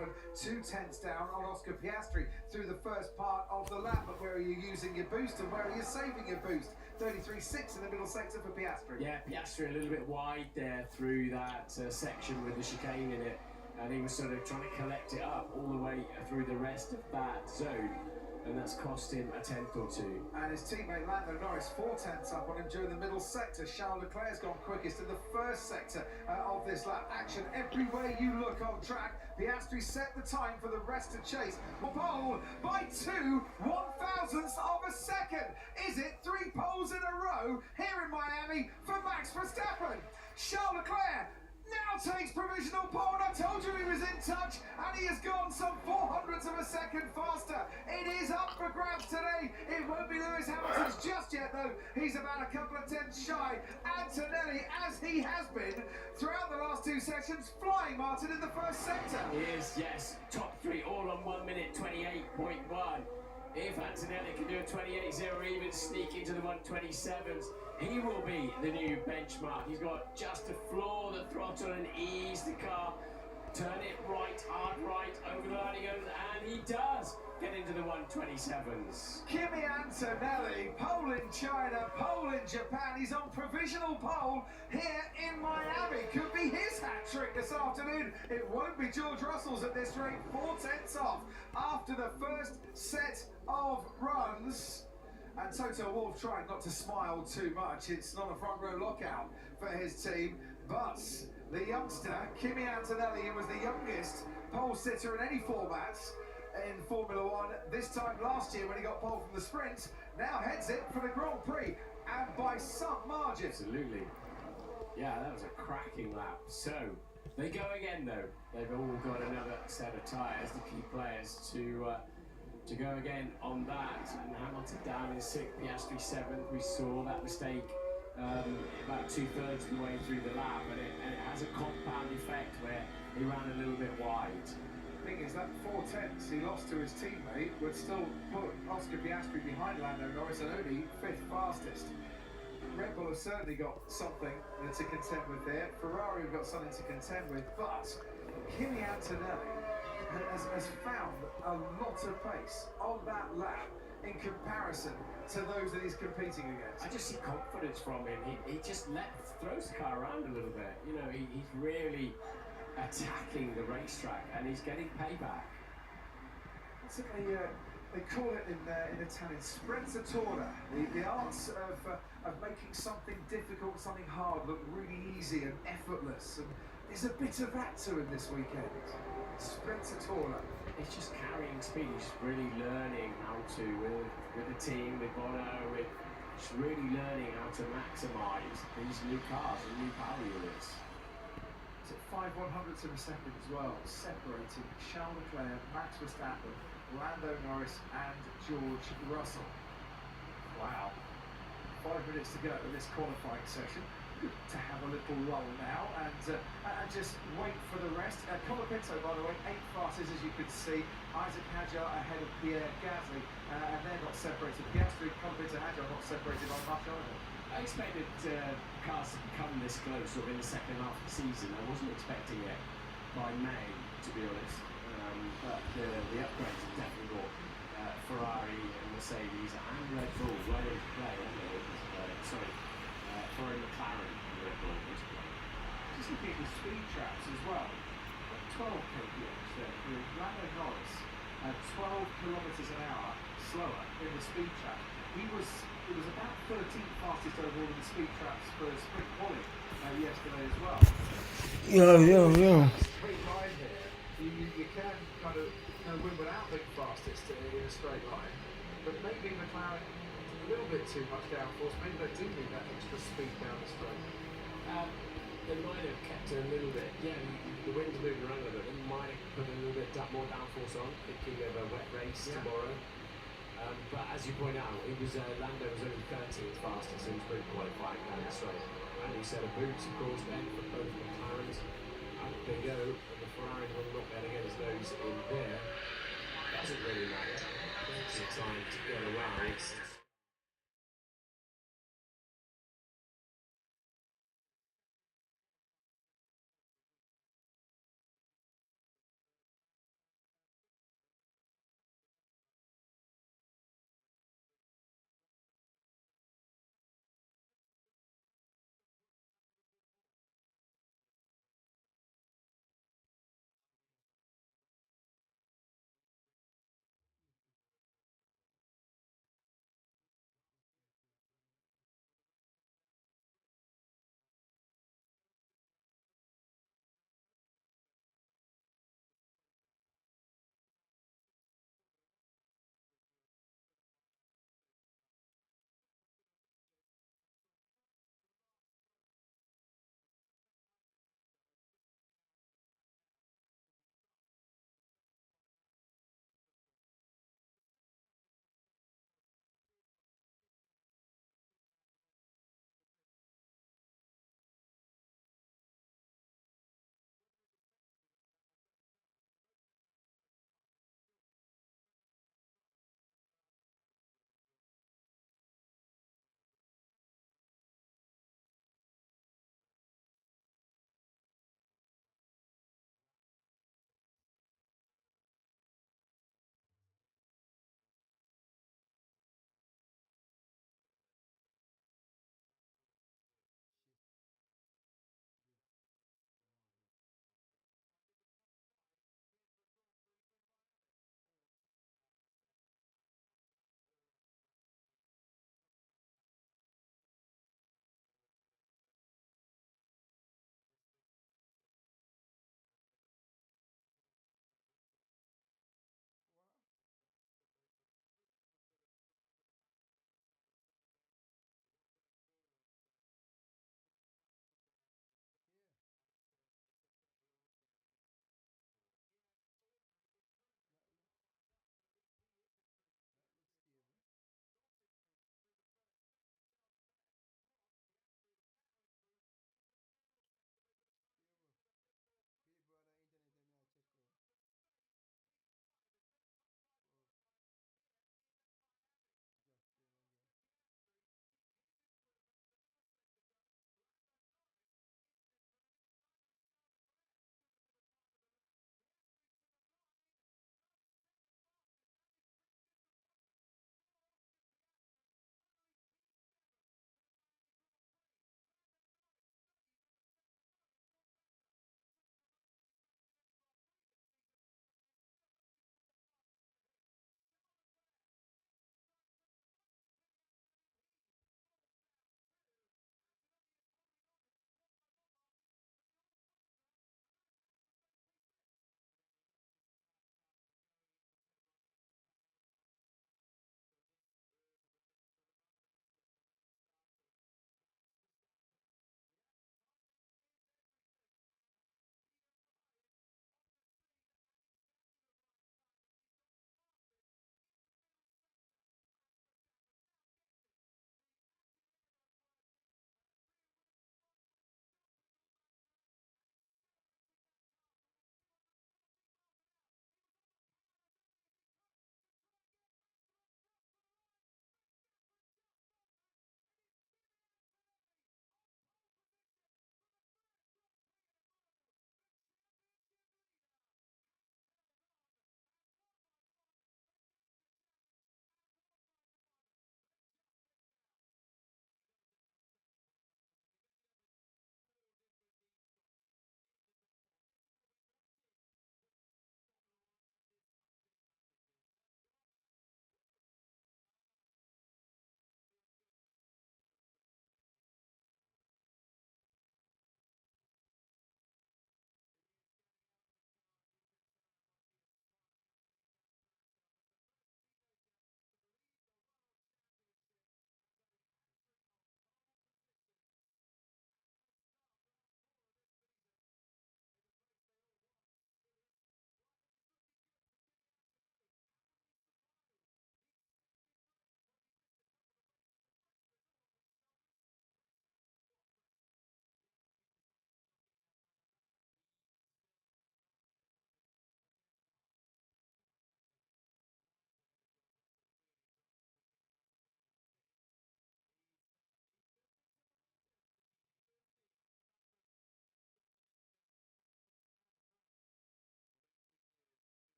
Verstappen, 2/10 down on Oscar Piastri through the first part of the lap. But where are you using your boost and where are you saving your boost? 33.6 in the middle sector for Piastri. Yeah, Piastri a little bit wide there through that section with the chicane in it, and he was sort of trying to collect it up all the way through the rest of that zone, and that's cost him a tenth or two. And his teammate Lando Norris 4/10 up on him during the middle sector. Charles Leclerc's gone quickest in the first sector of this lap. Action everywhere you look on track. Piastri set the time for the rest to chase. Pole by 2/1000ths of a second. Is it 3 poles in a row here in Miami for Max Verstappen? Charles Leclerc now takes provisional pole, and I told you he was in touch, and he has gone some 0.04 of a second faster. It is up for grabs today. It won't be Lewis Hamilton's just yet, though. He's about a couple of tenths shy. Antonelli, as he has been throughout the last two sessions, flying Martin in the first sector. He is, yes. Top three all on 1 minute 28.1. If Antonelli can do a 28.0 or even sneak into the 127s, he will be the new benchmark. He's got just to floor the throttle and ease the car, turn it right, hard right, over the line he goes, and he does get into the 127s. Kimi Antonelli, pole in China, pole in Japan. He's on provisional pole here in Miami. Could be his hat-trick this afternoon. It won't be George Russell's at this rate. 4/10 off after the first set of runs. And Toto Wolff trying not to smile too much. It's not a front row lockout for his team. But the youngster, Kimi Antonelli, who was the youngest pole sitter in any format in Formula One this time last year when he got pole from the sprint, now heads it for the Grand Prix, and by some margin. Absolutely. Yeah, that was a cracking lap. So, they go again though. They've all got another set of tyres, the key players, to go again on that. And Hamilton down in 6th, Piastri 7th. We saw that mistake about 2/3 of the way through the lap, and it has a compound effect where he ran a little bit wide. The thing is that 4/10 he lost to his teammate would still put Oscar Piastri behind Lando Norris and only 5th fastest. Red Bull have certainly got something to contend with there. Ferrari have got something to contend with, but Kimi Antonelli has found a lot of pace on that lap in comparison to those that he's competing against. I just see confidence from him. He just throws the car around a little bit. You know, he's really attacking the racetrack, and he's getting payback. So they call it in Italian sprezzatura, the art of making something difficult, something hard look really easy and effortless. And there's a bit of that to him this weekend. Sprezzatura. It's just carrying speed. He's really learning how to, with the team, with Bono, just really learning how to maximise these new cars and new power units. It's at 5/100ths of a second as well, separating Charles Leclerc, Max Verstappen, Lando Norris and George Russell. Wow. 5 minutes to go in this qualifying session. Good to have a little lull now and just wait for the rest. Colapinto, by the way, 8th fastest as you could see. Isaac Hadjar ahead of Pierre Gasly, and they're not separated. Piastri, Colapinto, Hadjar not separated by much either. I expected cars to come this close sort of in the second half of the season. I wasn't expecting it by May, to be honest. But the upgrades have definitely brought Ferrari and Mercedes and Red Bull right into play, haven't they? Ferrari, McLaren and Red Bull into play. Just looking at the speed traps as well. 12 kph there. Lando Norris at 12 kilometres an hour slower in the speed trap. It was about 13th fastest overall in the speed traps for sprint quali yesterday as well. Yeah. Straight line here. You can kind of win without being fastest in a straight line, but maybe McLaren a little bit too much downforce. Maybe they do need that extra speed down the straight. They might have kept it a little bit. Yeah, the wind's moving around a little bit. They might have put a little bit more downforce on, thinking of a wet race tomorrow. But as you point out, Lando was only 13th fastest in sprint qualifying down the straight. And he set a boots, of course, then for both McLarens. Up they go, and the Ferrari will not be able to get his nose in there. Doesn't really matter. Plenty of time to get around.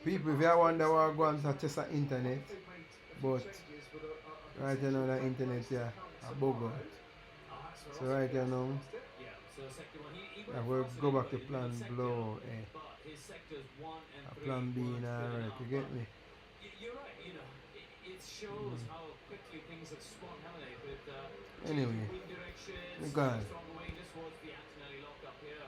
People, if you wonder what going to test the internet, but right now the internet yeah, a bug out. So right now, Yeah, so sector one, he I went will faster go than back to anybody, plan but sector, blow. but his sectors 1 and A 3 plan B weren't in good alright, enough. you get me? You're right, you know, it shows how quickly things have spun, haven't they? With Anyway, wind direction, we gone. stronger wind. This was the Antonelli lock up here.